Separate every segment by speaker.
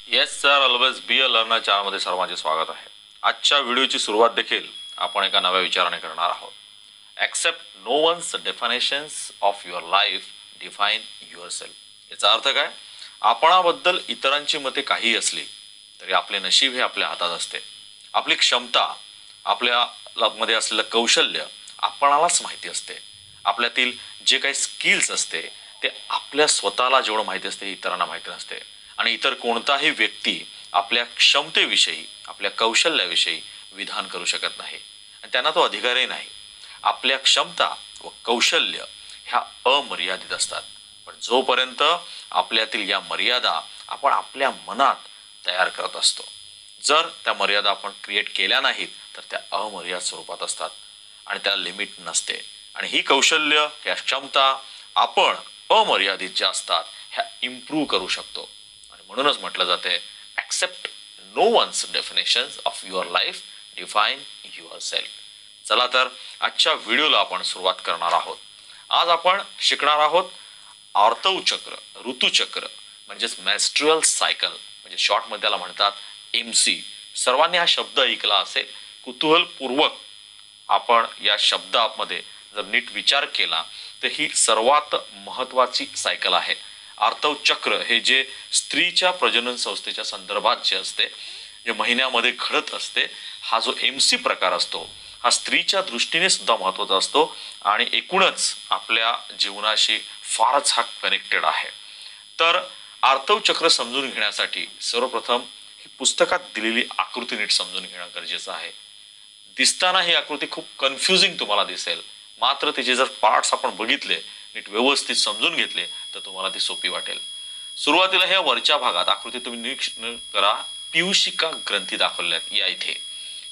Speaker 1: Yes sir, always be a learner चॅनलमध्ये सर्वांचे स्वागत आहे. आजच्या व्हिडिओची सुरुवात देखील आपण एका नव्या विचाराने करणार आहोत. Accept no one's definitions of your life, define yourself. याचा अर्थ काय? आपणाबद्दल इतरांची मते काही असली तरी आपले नशीब हे आपल्या हातात असते. आपली क्षमता, आपल्या मध्ये असलेलं कौशल्य आपणालाच माहिती असते. आपल्यातील जे काही स्किल्स असते ते आपल्या स्वतःला जेवढं माहिती असते इतरांना माहिती नसते. आणि इतर कोणताही व्यक्ती आपल्या क्षमतेविषयी, आपल्या कौशल्याविषयी विधान करू शकत नाही आणि त्यांना तो अधिकारही नाही. आपल्या क्षमता व कौशल्य ह्या अमर्यादित असतात, पण जोपर्यंत आपल्यातील या मर्यादा आपण आपल्या मनात तयार करत असतो, जर त्या मर्यादा आपण क्रिएट केल्या नाहीत तर त्या अमर्याद स्वरूपात असतात आणि त्याला लिमिट नसते. आणि ही कौशल्य, ह्या क्षमता आपण अमर्यादित ज्या असतात ह्या इम्प्रूव्ह करू शकतो. आणि म्हणूनच म्हटलं जाते accept no one's definitions of your life, define yourself. चला तर आजच्या व्हिडिओला आपण सुरुवात करणार आहोत. आज आपण शिकणार आहोत आर्तवचक्र, ऋतुचक्र म्हणजेच मेन्स्ट्रुअल सायकल, म्हणजे शॉर्टमध्ये त्याला म्हणतात MC. सर्वांनी हा शब्द ऐकला असेल. कुतूहलपूर्वक आपण या शब्दामध्ये जर नीट विचार केला तर ही सर्वात महत्त्वाची सायकल आहे. आर्तवचक्र हे जे स्त्रीच्या प्रजनन संस्थेच्या संदर्भात जे असते, जे महिन्यामध्ये घडत असते, हा जो MC प्रकार असतो हा स्त्रीच्या दृष्टीने सुद्धा महत्त्वाचा असतो आणि एकूणच आपल्या जीवनाशी फारच हा कनेक्टेड आहे. तर आर्तवचक्र समजून घेण्यासाठी सर्वप्रथम ही पुस्तकात दिलेली आकृती नीट समजून घेणं गरजेचं आहे. दिसताना ही आकृती खूप कन्फ्युजिंग तुम्हाला दिसेल, मात्र तिचे जर पार्ट्स आपण बघितले, नीट व्यवस्थित समजून घेतले तर तुम्हाला ती सोपी वाटेल. सुरुवातीला ह्या वरच्या भागात आकृती तुम्ही निरीक्षण करा, पियुषिका ग्रंथी दाखवल्यात. या इथे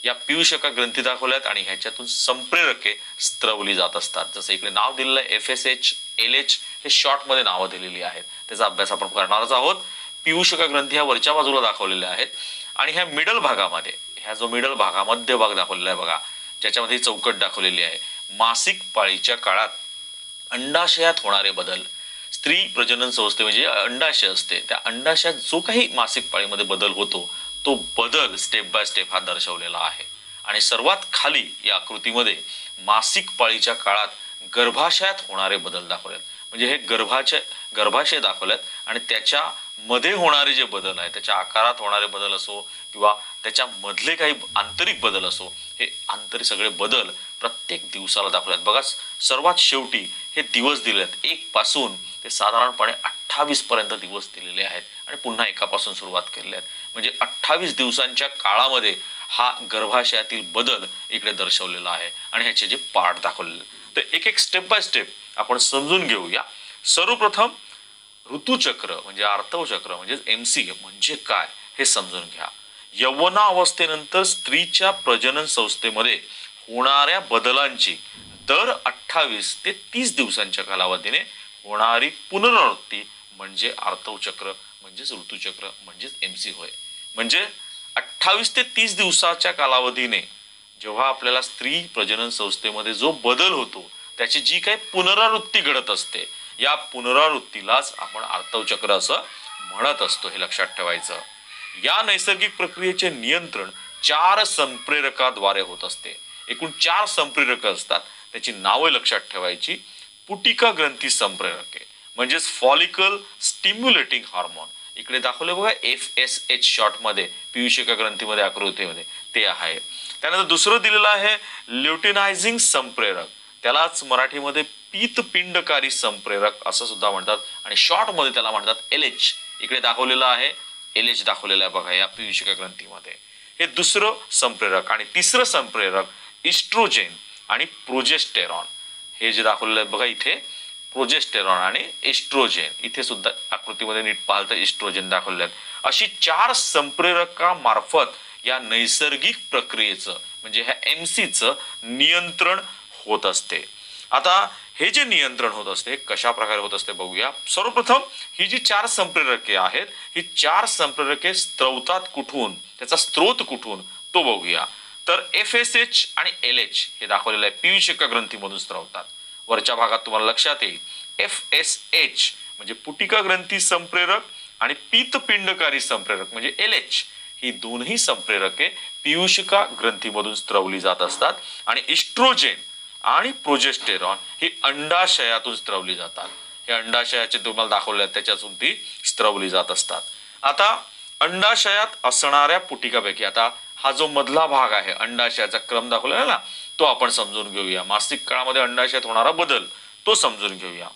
Speaker 1: या पियुषिका ग्रंथी दाखवल्यात आणि ह्याच्यातून संप्रेरके स्त्रवली जात असतात. जसं इकडे नाव दिलेलं आहे FSH, LH हे शॉर्टमध्ये नावं दिलेली आहेत. त्याचा अभ्यास आपण करणारच आहोत. पियुषिका ग्रंथी ह्या वरच्या बाजूला दाखवलेल्या आहेत आणि ह्या मिडल भागामध्ये, ह्या जो मिडल भाग, मध्य भाग दाखवलेला आहे बघा, ज्याच्यामध्ये चौकट दाखवलेली आहे. मासिक पाळीच्या काळात अंडाशयात होणारे बदल. स्त्री प्रजनन संस्थे म्हणजे अंडाशय असते, त्या अंडाशयात जो काही मासिक पाळीमध्ये बदल होतो तो बदल स्टेप बाय स्टेप हा दर्शवलेला आहे. आणि सर्वात खाली या आकृतीमध्ये मासिक पाळीच्या काळात गर्भाशयात होणारे बदल दाखवलेत. म्हणजे हे गर्भाशय दाखवलेत आणि त्याच्या मध्ये होणारे जे बदल आहे, त्याच्या आकारात होणारे बदल असो किंवा त्याच्या मधले काही आंतरिक बदल असो, हे आंतरिक सगळे बदल प्रत्येक दिवसाला दाखवल्यात. बघा सर्वात शेवटी हे दिवस दिलेत, 1 पासून ते साधारणपणे 28 पर्यंत दिवस दिलेले आहेत आणि पुन्हा एकापासून सुरुवात केलेली आहेत. म्हणजे 28 दिवसांच्या काळामध्ये हा गर्भाशयातील बदल इकडे दर्शवलेला आहे आणि ह्याचे जे पार्ट दाखवलेले. तर एक एक स्टेप बाय स्टेप आपण समजून घेऊया. सर्वप्रथम ऋतुचक्र म्हणजे आर्तवचक्र म्हणजे MC म्हणजे काय हे समजून घ्या. यौवनावस्थेनंतर स्त्रीच्या प्रजनन संस्थेमध्ये होणाऱ्या बदलांची दर 28 ते 30 दिवसांच्या कालावधीने होणारी पुनरावृत्ती म्हणजे आर्तवचक्र म्हणजेच ऋतुचक्र म्हणजेच MC होय. म्हणजे 28 ते 30 दिवसाच्या कालावधीने जेव्हा आपल्याला स्त्री प्रजनन संस्थेमध्ये जो बदल होतो त्याची जी काही पुनरावृत्ती घडत असते, या पुनरावृत्तीलाच आपण आर्तवचक्र असं म्हणत असतो. हे लक्षात ठेवायचं. या नैसर्गिक प्रक्रियेचे नियंत्रण 4 संप्रेरकाद्वारे होत असते. एकूण 4 संप्रेरक असतात, त्याची नावे लक्षात ठेवायची. पुटिका ग्रंथी संप्रेरके म्हणजेच फॉलिकल स्टिम्युलेटिंग हार्मोन, इकडे दाखवले बघा FSH शॉर्टमध्ये, पियुषिका ग्रंथीमध्ये आकृतीमध्ये ते आहे. त्यानंतर दुसरं दिलेलं आहे ल्युटिनायझिंग संप्रेरक, त्यालाच मराठीमध्ये पीतपिंडकारी संप्रेरक असं सुद्धा म्हणतात आणि शॉर्टमध्ये त्याला म्हणतात LH. इकडे दाखवलेलं आहे LH दाखवलेलं आहे बघा या पियुषिका ग्रंथीमध्ये. हे दुसरं संप्रेरक. आणि तिसरं संप्रेरक इस्ट्रोजेन आणि प्रोजेस्टेरॉन, हे जे दाखवलेलं आहे बघा इथे प्रोजेस्टेरॉन आणि एस्ट्रोजेन, इथे सुद्धा आकृतीमध्ये नीट पाहिलं तर इस्ट्रोजेन दाखवलेले आहेत. अशी 4 संप्रेरकामार्फत या नैसर्गिक प्रक्रियेचं म्हणजे ह्या MCचं नियंत्रण होत असते. आता हे जे नियंत्रण होत असते हे कशा प्रकारे होत असते बघूया. सर्वप्रथम ही जी 4 संप्रेरके आहेत, ही 4 संप्रेरके स्त्रवतात कुठून, त्याचा स्रोत कुठून तो बघूया. तर FSH आणि LH हे दाखवलेलं आहे पियुषिका ग्रंथीमधून स्त्रवतात. वरच्या भागात तुम्हाला लक्षात येईल FSH म्हणजे पुटिका ग्रंथी संप्रेरक आणि पीतपिंडकारी संप्रेरक म्हणजे LH ही दोन्ही संप्रेरके पीयूषिका ग्रंथीमधून स्त्रवली जात असतात आणि इस्ट्रोजेन आणि प्रोजेस्टेरॉन ही अंडाशयातून स्त्रवली जातात. हे अंडाशयाचे तुम्हाला दाखवले त्याच्यातून ती स्त्रवली जात असतात. आता अंडाशयात असणाऱ्या पुटिकापैकी आता हा जो मधला भाग आहे अंडाशयाचा क्रम दाखवलेला ना तो आपण समजून घेऊया. मासिक काळामध्ये अंडाशयात होणारा बदल तो समजून घेऊया.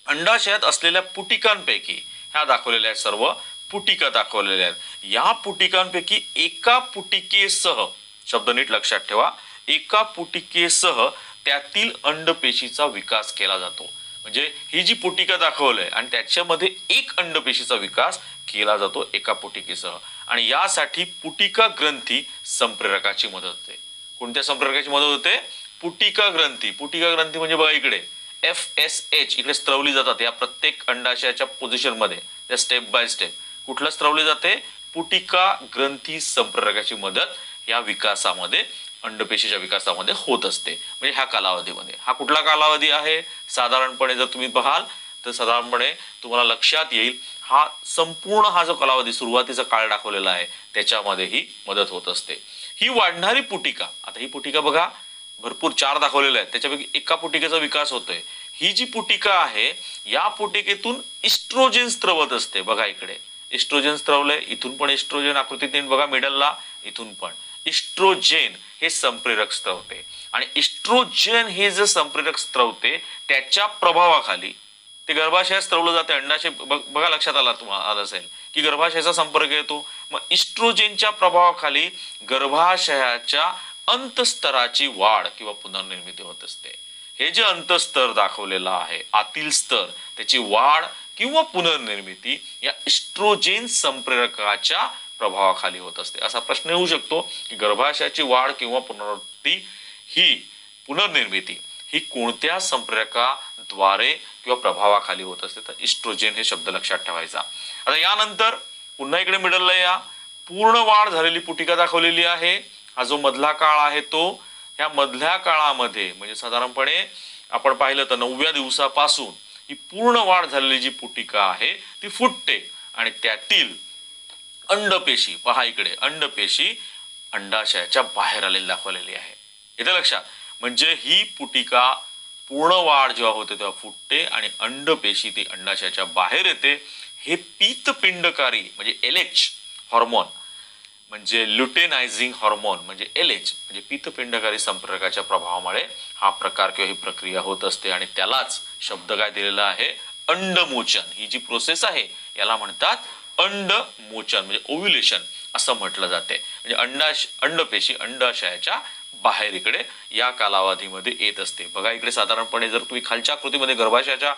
Speaker 1: अंडाशयात असलेल्या पुटिकांपैकी ह्या दाखवलेल्या आहेत सर्व पुटिका दाखवलेल्या आहेत. या पुटिकांपैकी एका पुटिकेसह शब्द नीट लक्षात ठेवा एका पुटिकेसह त्यातील अंडपेशीचा विकास केला जातो. म्हणजे ही जी पुटिका दाखवलंय आणि त्याच्यामध्ये एक अंडपेशीचा विकास केला जातो एका पुटिकेसह आणि यासाठी पुटिका ग्रंथी संप्रेरकाची मदत होते. कोणत्या संप्रेरकाची मदत होते? पुटिका ग्रंथी. पुटिका ग्रंथी म्हणजे बघा इकडे FSH इकडे स्त्रवली जातात या प्रत्येक अंडाशयाच्या पोझिशन मध्ये त्या स्टेप बाय स्टेप कुठलं स्त्रवली जाते? पुटिका ग्रंथी संप्रेरकाची मदत या विकासामध्ये अंडपेशीच्या विकासामध्ये होत असते. म्हणजे ह्या कालावधीमध्ये हा कुठला कालावधी आहे? साधारणपणे जर तुम्ही पाहाल तर साधारणपणे तुम्हाला लक्षात येईल हा संपूर्ण हा जो कालावधी सुरुवातीचा काळ दाखवलेला आहे त्याच्यामध्ये ही मदत होत असते. ही वाढणारी पुटिका आता ही पुटिका बघा भरपूर 4 दाखवलेल्या आहेत त्याच्यापैकी एका पुटिकेचा विकास होतोय. ही जी पुटिका आहे या पुटिकेतून इस्ट्रोजेन स्त्रवत असते. बघा इकडे इस्ट्रोजेन स्त्रवलंय इथून पण इस्ट्रोजेन आकृतीत बघा मिडलला इथून पण इस्ट्रोजेन हे संप्रेरक स्त्रवते आणि इस्ट्रोजेन हे जे संप्रेरक स्त्रवते त्याच्या प्रभावाखाली ते गर्भाशयात स्त्रवलं जाते. अंडाशय बघा लक्षात आलं असेल की गर्भाशयाचा संपर्क येतो. मग इस्ट्रोजेनच्या प्रभावाखाली गर्भाशयाच्या अंतस्तराची वाढ किंवा पुनर्निर्मिती होत असते. हे जे अंतस्तर दाखवलेला आहे आतील स्तर त्याची वाढ किंवा पुनर्निर्मिती या इस्ट्रोजेन संप्रेरकाच्या प्रभावाखाली होत असते. असा प्रश्न येऊ शकतो की गर्भाशयाची वाढ किंवा पुनर्निर्मिती ही कोणत्या संप्रेरकाद्वारे किंवा प्रभावाखाली होत असते? तर इस्ट्रोजेन हे शब्द लक्षात ठेवायचा. आता यानंतर पुन्हा इकडे मिडलला या पूर्ण वाढ झालेली पुटिका दाखवलेली आहे. हा जो मधला काळ आहे तो ह्या मधल्या काळामध्ये म्हणजे साधारणपणे आपण पाहिलं तर 9व्या दिवसापासून ही पूर्ण वाढ झालेली जी पुटिका आहे ती फुटते आणि त्यातील अंडपेशी पहा इकडे अंडपेशी अंडाशयाच्या बाहेर आलेली दाखवलेली आहे. इथे लक्षात म्हणजे ही पुटिका पूर्ण वाढ जेव्हा होते तेव्हा फुटते आणि अंडपेशी ती अंडाशयाच्या बाहेर येते. हे पीतपिंडकारी म्हणजे LH हॉर्मोन म्हणजे ल्युटेनायझिंग हॉर्मोन म्हणजे LH म्हणजे पीतपिंडकारी संप्रेरकाच्या प्रभावामुळे हा प्रकार किंवा ही प्रक्रिया होत असते आणि त्यालाच शब्द काय दिलेला आहे? अंडमोचन. ही जी प्रोसेस आहे याला म्हणतात अंडमोचन म्हणजे ओव्ह्युलेशन असं म्हटलं जाते. म्हणजे अंडपेशी अंडाशयाच्या बाहेर इकडे या कालावधीमध्ये येत असते. बघा इकडे साधारणपणे जर तुम्ही खालच्या आकृतीमध्ये गर्भाशयाच्या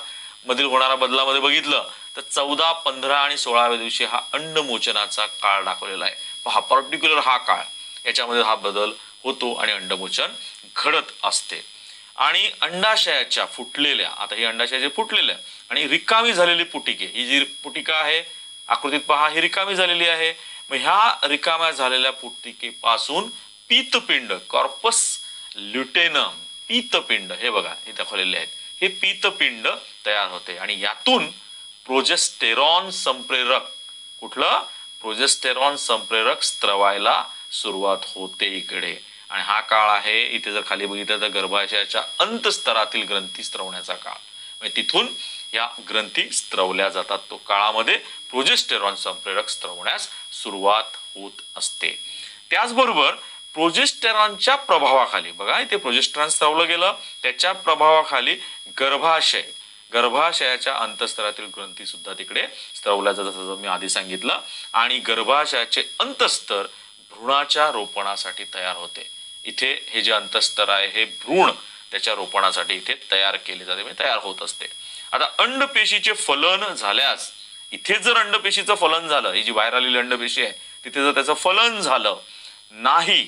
Speaker 1: मधील होणारा बदलामध्ये बघितलं तर 14, 15 आणि 16व्या दिवशी हा अंडमोचनाचा काळ दाखवलेला आहे. पहा पर्टिक्युलर हा काळ याच्यामध्ये हा बदल होतो आणि अंडमोचन घडत असते. आणि अंडाशयाच्या फुटलेल्या आता ही अंडाशयाचे फुटलेल्या आणि रिकामी झालेली पुटिके ही जी पुटिका आहे आकृतीत पहा ही रिकामी झालेली आहे. मग ह्या रिकाम्या झालेल्या पुटिकेपासून पीतपिंड कॉर्पस ल्युटेनम पीतपिंड हे बघा हे दाखवलेले आहेत. हे पीतपिंड तयार होते आणि यातून प्रोजेस्टेरॉन संप्रेरक कुठलं? प्रोजेस्टेरॉन संप्रेरक स्त्रवायला सुरुवात होते इकडे. आणि हा काळ आहे इथे जर खाली बघितलं तर गर्भाशयाच्या अंतस्तरातील ग्रंथी स्त्रवण्याचा काळ. म्हणजे तिथून या ग्रंथी स्त्रवल्या जातात. तो काळामध्ये प्रोजेस्टेरॉन संप्रेरक स्त्रवण्यास सुरुवात होत असते. त्याचबरोबर प्रोजेस्टेरॉनच्या प्रभावाखाली बघा इथे प्रोजेस्टेरॉन स्त्रवलं गेलं त्याच्या प्रभावाखाली गर्भाशयाच्या अंतस्तरातील ग्रंथी सुद्धा तिकडे स्त्रवल्या जातात जसं मी आधी सांगितलं. आणि गर्भाशयाचे अंतस्तर भ्रूणाच्या रोपणासाठी तयार होते. इथे हे जे अंतस्तर आहे हे भ्रूण त्याच्या रोपणासाठी इथे तयार केले जाते म्हणजे तयार होत असते. आता अंडपेशीचे फलन झाल्यास इथे जर अंडपेशीचं फलन झालं ही जी बाहेर आलेली अंडपेशी आहे तिथे जर त्याचं फलन झालं नाही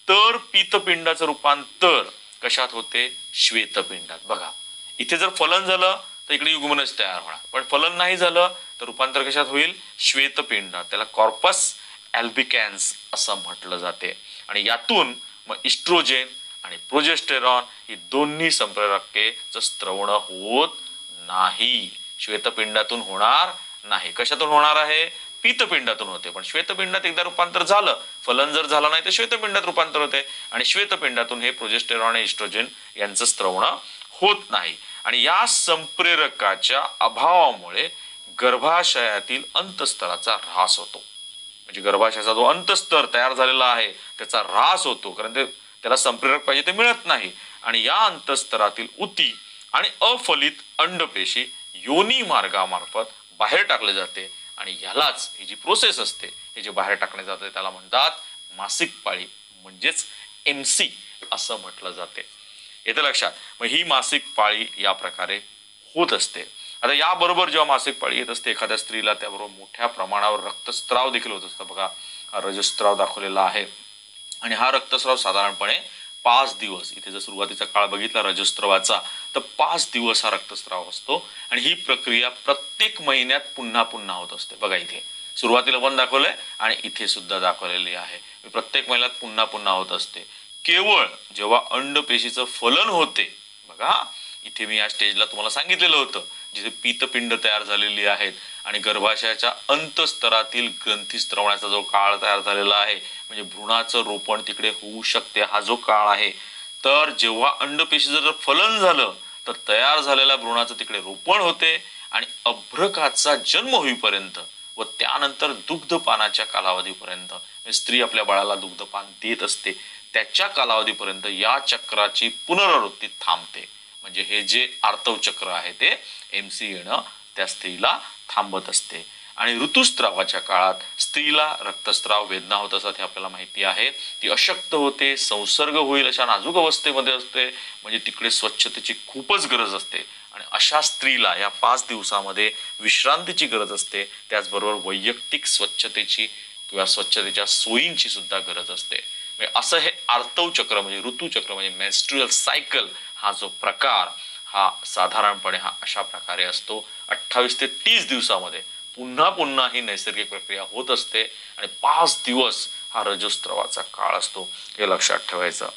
Speaker 1: तर पीतपिंडाचं रूपांतर कशात होते? श्वेतपिंडात. बघा इथे जर फलन झालं तर इकडे युग्मनज तयार होणार पण फलन नाही झालं तर रूपांतर कशात होईल? श्वेतपिंडात. त्याला कॉर्पस अल्बिकॅन्स असं म्हटलं जाते. आणि यातून मग इस्ट्रोजेन आणि प्रोजेस्टेरॉन ही दोन्ही संप्रेरके स्त्रवण होत नाही. श्वेतपिंडातून होणार नाही. कशातून होणार आहे? पीतपिंडातून होते. पण श्वेतपिंडात एकदा रूपांतर झालं, फलन जर झालं नाही तर श्वेतपिंडात रूपांतर होते आणि श्वेतपिंडातून हे प्रोजेस्टेरॉन आणि इस्ट्रोजन यांचं स्त्रवण होत नाही. आणि या संप्रेरकाच्या अभावामुळे गर्भाशयातील अंतस्तराचा ऱ्हास होतो. म्हणजे गर्भाशयाचा जो अंतस्तर तयार झालेला आहे त्याचा ऱ्हास होतो, कारण त्याला संप्रेरक पाहिजे ते मिळत नाही. आणि या अंतस्तरातील उती आणि अफलित अंडपेशी योनी मार्गामार्फत बाहेर टाकले जाते. आणि ह्यालाच ही जी प्रोसेस असते हे जे बाहेर टाकले जाते त्याला म्हणतात मासिक पाळी, म्हणजेच MC असं म्हटलं जाते. येते लक्षात? मग ही मासिक पाळी या प्रकारे होत असते. आता याबरोबर जेव्हा मासिक पाळी येत असते एखाद्या स्त्रीला, त्याबरोबर मोठ्या प्रमाणावर रक्तस्राव देखील होत असतो. बघा, हा रजस्त्राव दाखवलेला आहे आणि हा रक्तस्राव साधारणपणे 5 दिवस, इथे जर सुरुवातीचा काळ बघितला रजस्त्रावाचा तर 5 दिवस हा रक्तस्राव असतो. आणि ही प्रक्रिया प्रत्येक महिन्यात पुन्हा पुन्हा होत असते. बघा, इथे सुरुवातीला पण दाखवलंय आणि इथे सुद्धा दाखवलेली आहे. प्रत्येक महिन्यात पुन्हा पुन्हा होत असते. केवळ जेव्हा अंडपेशीचं फलन होते, बघा इथे मी या स्टेजला तुम्हाला सांगितलेलं होतं, जिथे पीतपिंड तयार झालेली आहेत आणि गर्भाशयाच्या अंतस्तरातील ग्रंथी स्त्रवण्याचा जो काळ तयार झालेला आहे, म्हणजे भ्रूणाचं रोपण तिकडे होऊ शकते, हा जो काळ आहे. तर जेव्हा अंडपेशीचं जर फलन झालं तर तयार झालेल्या भ्रूणाचं तिकडे रोपण होते आणि अभ्रकाचा जन्म होईपर्यंत व त्यानंतर दुग्धपानाच्या कालावधीपर्यंत, स्त्री आपल्या बाळाला दुग्धपान देत असते त्याच्या कालावधीपर्यंत या चक्राची पुनरावृत्ती थांबते. म्हणजे हे जे आर्तव चक्र आहे ते MC येणं त्या स्त्रीला थांबत असते. आणि ऋतुस्त्रावाच्या काळात स्त्रीला रक्तस्राव वेदना होत असतात हे आपल्याला माहिती आहे. ती अशक्त होते, संसर्ग होईल अशा नाजूक अवस्थेमध्ये असते, म्हणजे तिकडे स्वच्छतेची खूपच गरज असते. आणि अशा स्त्रीला या 5 दिवसामध्ये विश्रांतीची गरज असते. त्याचबरोबर वैयक्तिक स्वच्छतेची किंवा स्वच्छतेच्या सोयींची सुद्धा गरज असते. असं हे आर्तव चक्र म्हणजे ऋतुचक्र म्हणजे मेन्स्ट्रुअल सायकल हा जो प्रकार हा साधारणपणे हा अशा प्रकारे असतो. 28 ते 30 दिवसामध्ये पुन्हा पुन्हा ही नैसर्गिक प्रक्रिया होत असते आणि 5 दिवस हा रजस्त्रावाचा काळ असतो, हे लक्षात ठेवायचं.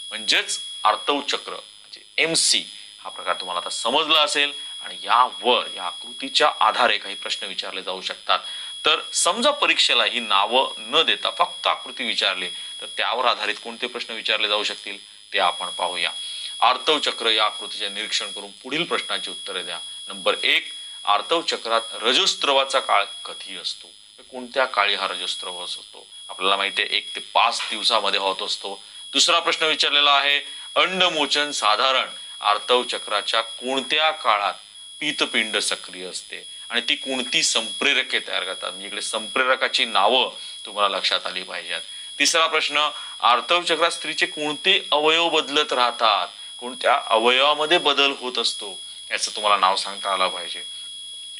Speaker 1: म्हणजेच आर्तव चक्र म्हणजे MC हा प्रकार तुम्हाला आता समजला असेल. आणि यावर या आकृतीच्या आधारे काही प्रश्न विचारले जाऊ शकतात. तर समजा परीक्षेला ही नावं न देता फक्त आकृती विचारली तर त्यावर आधारित कोणते प्रश्न विचारले जाऊ शकतील ते आपण पाहूया. आर्तव चक्र या आकृतीचे निरीक्षण करून पुढील प्रश्नाची उत्तरे द्या. नंबर 1, आर्तव चक्रात रजस्त्रावाचा काळ कधी असतो? कोणत्या काळी हा रजस्त्राव असतो? आपल्याला माहिती आहे 1 ते 5 दिवसामध्ये होत असतो. दुसरा प्रश्न विचारलेला आहे, अंडमोचन साधारण आर्तव चक्राच्या कोणत्या काळात पीतपिंड सक्रिय असते आणि ती कोणती संप्रेरके तयार करतात? म्हणजे इकडे संप्रेरकाची नावं तुम्हाला लक्षात आली पाहिजेत. तिसरा प्रश्न, आर्तव चक्रात स्त्रीचे कोणते अवयव बदलत राहतात? कोणत्या अवयवामध्ये बदल होत असतो याचं तुम्हाला नाव सांगता आलं पाहिजे.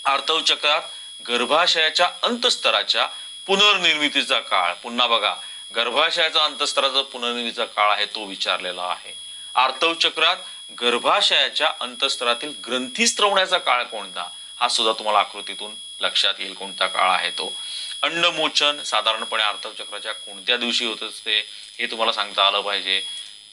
Speaker 1: आर्तव चक्रात गर्भाशयाच्या अंतस्तराच्या पुनर्निर्मितीचा काळ, पुन्हा बघा गर्भाशयाचा अंतस्तराचा पुनर्निर्मितीचा काळ आहे तो विचारलेला आहे. आर्तव चक्रात गर्भाशयाच्या अंतस्तरातील ग्रंथी स्त्रवण्याचा काळ कोणता हा सुद्धा तुम्हाला आकृतीतून लक्षात येईल कोणता काळ आहे तो. अंडमोचन साधारणपणे आर्तव चक्राच्या कोणत्या दिवशी होत असते हे तुम्हाला सांगता आलं पाहिजे.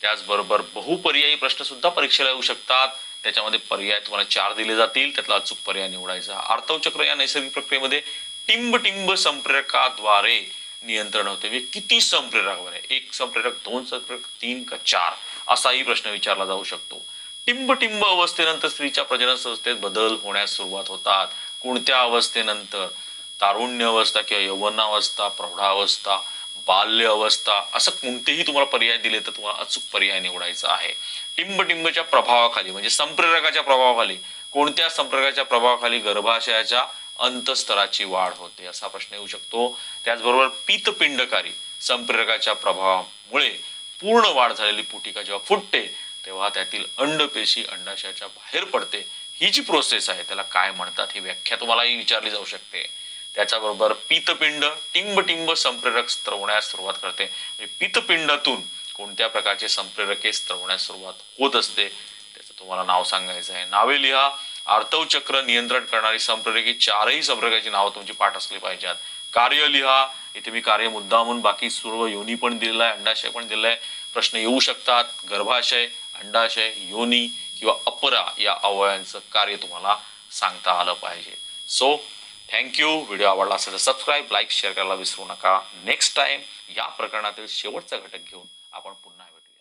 Speaker 1: त्याचबरोबर बहुपर्यायी प्रश्न सुद्धा परीक्षेला येऊ शकतात. त्याच्यामध्ये पर्याय तुम्हाला 4 दिले जातील, त्यातला अचूक पर्याय निवडायचा. आर्तव चक्र या नैसर्गिक प्रक्रियेमध्ये टिंब संप्रेरकाद्वारे नियंत्रण होते. म्हणजे किती संप्रेरक आहे? 1 संप्रेरक, 2 संप्रेरक, 3 का 4 असाही प्रश्न विचारला जाऊ शकतो. टिंब अवस्थेनंतर स्त्रीच्या प्रजनन संस्थेत बदल होण्यास सुरुवात होतात. कोणत्या अवस्थेनंतर? तारुण्य अवस्था किंवा यौवनावस्था, प्रौढावस्था, बाल्य अवस्था, असं कोणतेही तुम्हाला पर्याय दिले तर तुम्हाला अचूक पर्याय निवडायचा आहे. टिंबच्या प्रभावाखाली म्हणजे संप्रेरकाच्या प्रभावाखाली, कोणत्या संप्रेरकाच्या प्रभावाखाली गर्भाशयाच्या अंतस्तराची वाढ होते असा प्रश्न येऊ शकतो. त्याचबरोबर पीतपिंडकारी संप्रेरकाच्या प्रभावामुळे पूर्ण वाढ झालेली पुटिका जेव्हा फुटते तेव्हा त्यातील अंडपेशी अंडाशयाच्या बाहेर पडते. ही जी प्रोसेस आहे त्याला काय म्हणतात ही व्याख्या तुम्हालाही विचारली जाऊ शकते. त्याच्याबरोबर पीतपिंड टिंब संप्रेरक स्त्रवण्यास सुरुवात करते. पीतपिंडातून कोणत्या प्रकारचे संप्रेरके स्त्रवण्यास सुरुवात होत असते त्याचं तुम्हाला नाव सांगायचं आहे. नावे लिहा. आर्तव चक्र नियंत्रण करणारी संप्रेरके, 4ही संप्रेरकाची नावं तुमची पाठ असली पाहिजेत. कार्य लिहा. इथे मी कार्य मुद्दामून बाकी सर्व योनी पण दिलेला आहे, अंडाशय पण दिलेला आहे. प्रश्न येऊ शकतात. गर्भाशय, अंडाशय, योनी किंवा अपरा या अवयवांचं कार्य तुम्हाला सांगता आलं पाहिजे. So thank you. व्हिडिओ आवडला असेल तर सबस्क्राईब, लाईक, शेअर करायला विसरू नका. नेक्स्ट टाइम या प्रकरणातील शेवटचा घटक घेऊन आपण पुन्हा भेटूया.